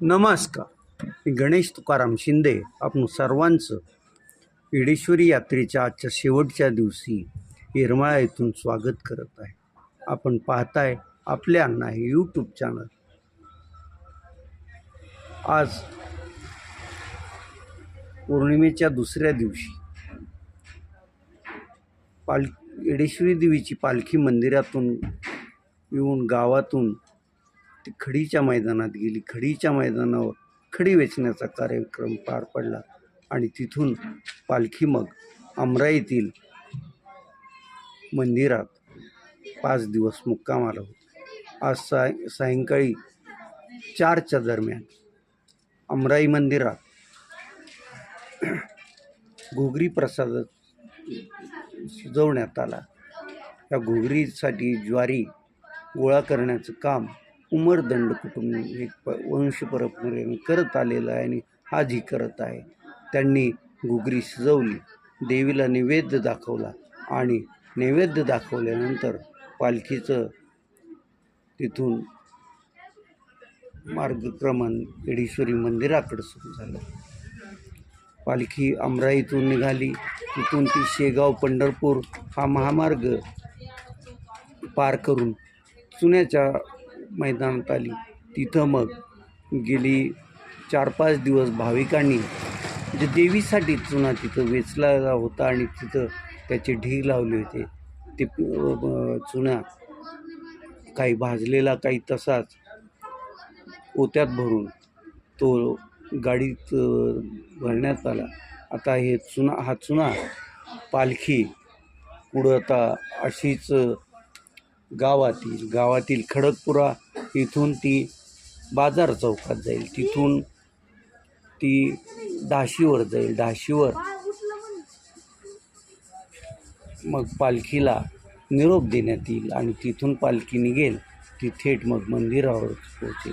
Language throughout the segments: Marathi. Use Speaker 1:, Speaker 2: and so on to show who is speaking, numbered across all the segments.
Speaker 1: नमस्कार, मी गणेश तुकाराम शिंदे आपण सर्वांचं येडेश्वरी यात्रेच्या आजच्या शेवटच्या दिवशी येरमाळा येथून स्वागत करत आहे. आपण पाहताय आपले अण्णा हे यूट्यूब चॅनल. आज पौर्णिमेच्या दुसऱ्या दिवशी येडेश्वरी देवीची पालखी मंदिरातून येऊन गावातून ती खडीच्या मैदानात गेली. खडीच्या मैदानावर खडी वेचण्याचा कार्यक्रम पार पडला आणि तिथून पालखी मग अमराईतील मंदिरात 5 दिवस मुक्कामाला होती. आज सायंकाळी 4च्या दरम्यान अमराई मंदिरात घोगरी प्रसाद शिजवण्यात आला. या घोगरीसाठी ज्वारी गोळा करण्याचं काम उमरदंड कुटुंब एक वंश परंपरेने करत आलेलं आहे आणि आजही करत आहे. त्यांनी घोगरी शिजवली, देवीला नैवेद्य दाखवला आणि नैवेद्य दाखवल्यानंतर पालखीचं तिथून मार्गक्रमण येडेश्वरी मंदिराकडे सुरू झालं. पालखी अमराईतून निघाली. तिथून ती शेगाव पंढरपूर हा महामार्ग पार करून चुन्याच्या मैदानात आली. तिथं मग गेली 4-5 दिवस भाविकांनी म्हणजे देवीसाठी चुना तिथं वेचला होता आणि तिथं त्याचे ढीग लावले होते. ते चुना काही भाजलेला, काही तसाच ओत्यात भरून तो गाडीत भरण्यात आला. आता हा चुना पालखी पुढं आता अशीच गावातील खडकपुरा इथून ती बाजार चौकात जाईल. तिथून ती डाशीवर जाईल. डाशीवर मग पालखीला निरोप देण्यात येईल आणि तिथून पालखी निघेल ती थेट मग मंदिरावर पोहोचेल.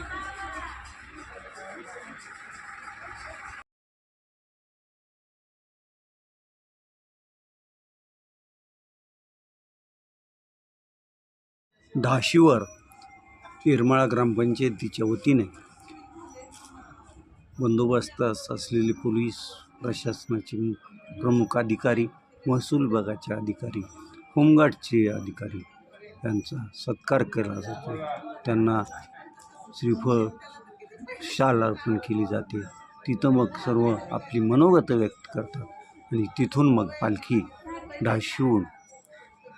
Speaker 1: डाशीवर येरमाळा ग्रामपंचायतीच्या वतीने बंदोबस्तात असलेले पोलीस प्रशासनाचे प्रमुख अधिकारी, महसूल विभागाचे अधिकारी, होमगार्डचे अधिकारी यांचा सत्कार केला जातो. त्यांना श्रीफळ, शाल अर्पण केली जाते. तिथं मग सर्व आपली मनोगत व्यक्त करतात आणि तिथून मग पालखी डाशीहून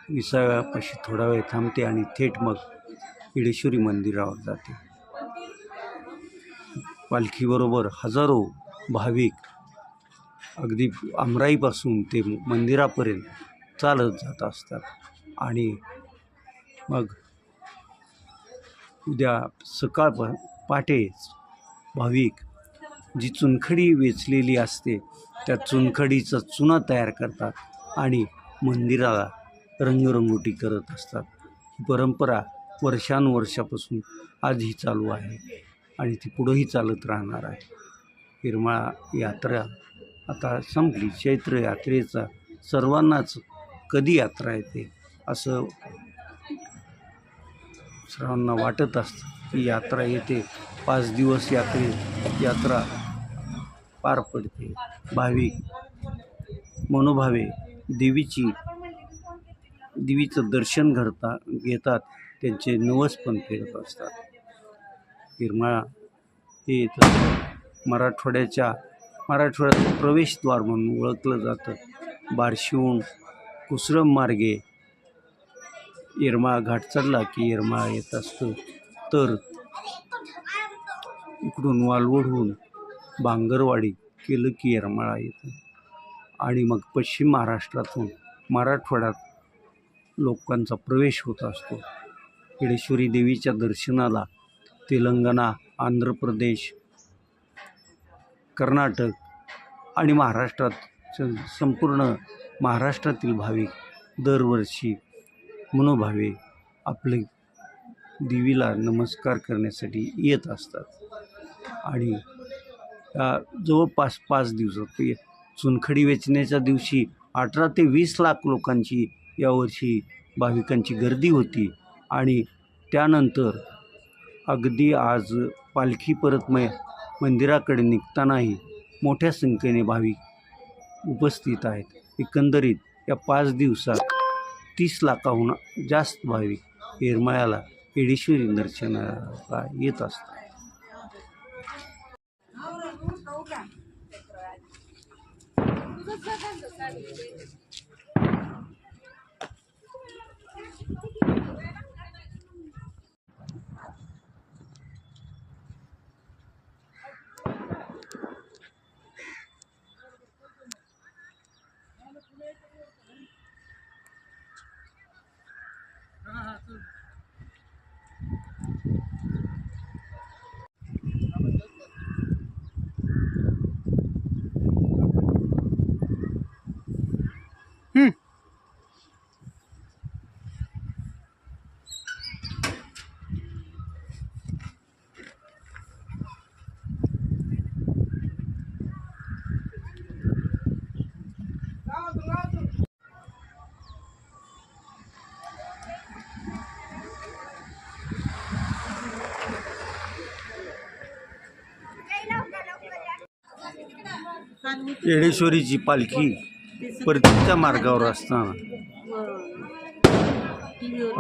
Speaker 1: विसाव्यापाशी थोडा वेळ थांबते आणि थेट मग येडेश्वरी मंदिरावर जाते. पालखीबरोबर हजारो भाविक अगदी अमराईपासून ते मंदिरापर्यंत चालत जात असतात आणि मग उद्या पहाटेच भाविक जी चुनखडी वेचलेली असते त्या चुनखडीचा चुना तयार करतात आणि मंदिराला रंगरंगोटी करत असतात. ही परंपरा वर्षानुवर्षापासून आजही चालू आहे आणि ती पुढंही चालत राहणार आहे. येरमाळा यात्रा आता संपली. चैत्र यात्रेचा सर्वांनाच कधी यात्रा येते असं सर्वांना वाटत असतं की यात्रा येते. 5 दिवस यात्रा पार पडते. भाविक मनोभावे देवीचं दर्शन घेतात. त्यांचे नवस पण फेरत असतात. येरमाळा हे मराठवाड्यात प्रवेशद्वार म्हणून ओळखलं जातं. बार्शीहून कुसरम मार्गे येरमाळा घाट चढला की येरमाळा येत असतं. तर इकडून वालवडहून बांगरवाडी केलं की येरमाळा येतं आणि मग पश्चिम महाराष्ट्रातून मराठवाड्यात लोकांचा प्रवेश होत असतो. येडेश्वरी देवीच्या दर्शनाला तेलंगणा, आंध्र प्रदेश, कर्नाटक आणि संपूर्ण महाराष्ट्रातील भाविक दरवर्षी मनोभावे आपले देवीला नमस्कार करण्यासाठी येत असतात आणि जवळपास 5 दिवसात चुनखडी वेचण्याच्या दिवशी 18 ते 20 लाख लोकांची यावर्षी भाविकांची गर्दी होती आणि त्यानंतर अगदी आज पालखी परत मंदिराकडे निघतानाही मोठ्या संख्येने भाविक उपस्थित आहेत. एकंदरीत या 5 दिवसात 30 लाखाहून जास्त भाविक येरमाळ्याला येडेश्वरी दर्शनाला येत असतात. येडेश्वरीची पालखी परतीच्या मार्गावर असताना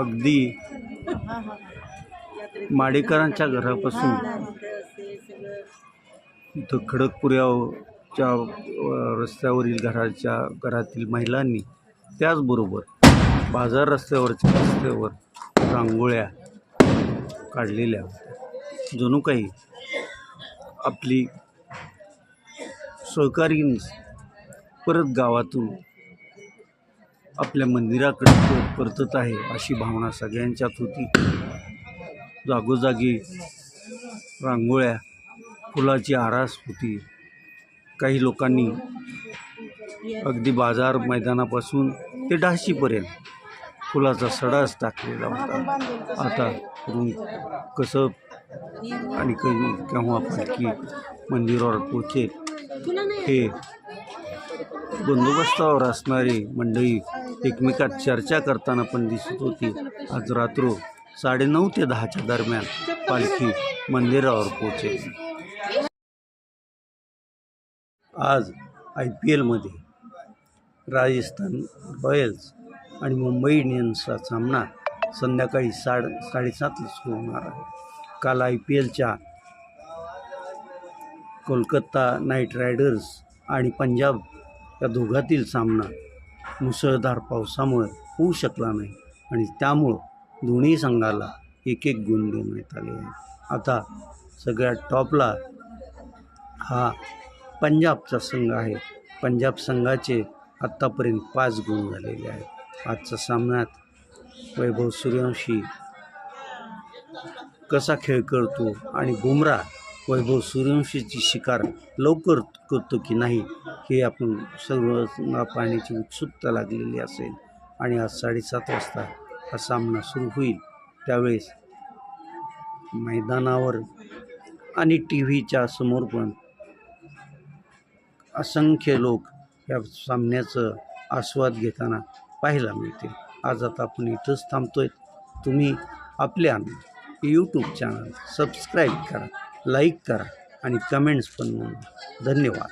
Speaker 1: अगदी माडेकरांच्या घरापासून इथं खडकपुऱ्याच्या रस्त्यावरील घरातील महिलांनी, त्याचबरोबर बाजार रस्त्यावर रांगोळ्या काढलेल्या होत्या. जणू काही आपली सहकारी परत गावातून आपल्या मंदिराकडे परतत आहे अशी भावना सगळ्यांच्यात होती. जागोजागी रांगोळ्या, फुलाची आरास होती. काही लोकांनी अगदी बाजार मैदानापासून ते डाशीपर्यंत फुलाचा सडाच टाकलेला होता. आता कसं आणि केव्हा पालखी मंदिरावर पोचेल हे बंदोबस्तावर असणारी मंडळी एकमेकात चर्चा करताना पण दिसत होती. आज रात्र 9:30 ते 10च्या दरम्यान पालखी मंदिरावर पोचेल. आज IPLमध्ये राजस्थान रॉयल्स आणि मुंबई इंडियन्सचा सामना संध्याकाळी 7:30ला सुरू होणार आहे. काल IPLच्या कोलकाता नाईट रायडर्स आणि पंजाब या दोघातील सामना मुसळधार पावसामुळे होऊ शकला नाही आणि त्यामुळं दोन्ही संघाला 1-1 गुण देण्यात आले आहे. आता सगळ्यात टॉपला हा पंजाबचा संघ आहे. पंजाब संघाचे आत्तापर्यंत 5 गुण झालेले आहेत. आजच्या सामन्यात वैभव सूर्यवंशी कसा खेळ करतो आणि बुमराह वैभव सूर्यवंशीची शिकार लवकर करतो की नाही हे आपण सर्व पाहण्याची उत्सुकता लागलेली असेल. आणि आज 7:30 वाजता हा सामना सुरू होईल. त्यावेळेस मैदानावर आणि TV च्या समोर पण असंख्य लोक या सामन्याचं आस्वाद घेताना पाहायला मिळतील. आज आता आपण इथंच थांबतोय. तुम्ही आपल्या YouTube चॅनल सबस्क्राईब करा, लाईक करा आणि कमेंट्स पण नोंदवा. धन्यवाद.